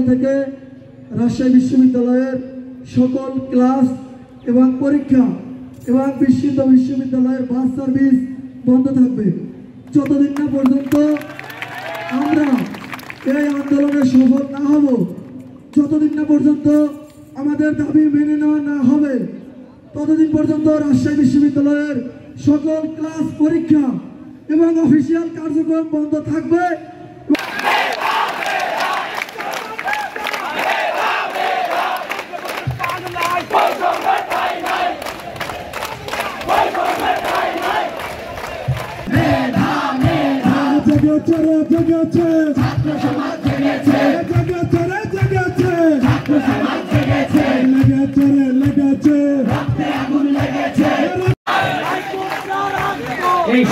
থেকে রাজশাহী বিশ্ববিদ্যালয়ের সকল ক্লাস এবং পরীক্ষা এবং বিশ্ববিদ্যালয়ের বাস সার্ভিস বন্ধ থাকবে যতদিন না পর্যন্ত আমরা এই আন্দোলনে সফল না হব, যতদিন না পর্যন্ত আমাদের দাবি মেনে নেওয়া না হবে, ততদিন পর্যন্ত রাজশাহী বিশ্ববিদ্যালয়ের সকল ক্লাস পরীক্ষা এবং অফিসিয়াল কার্যক্রম বন্ধ থাকবে। এই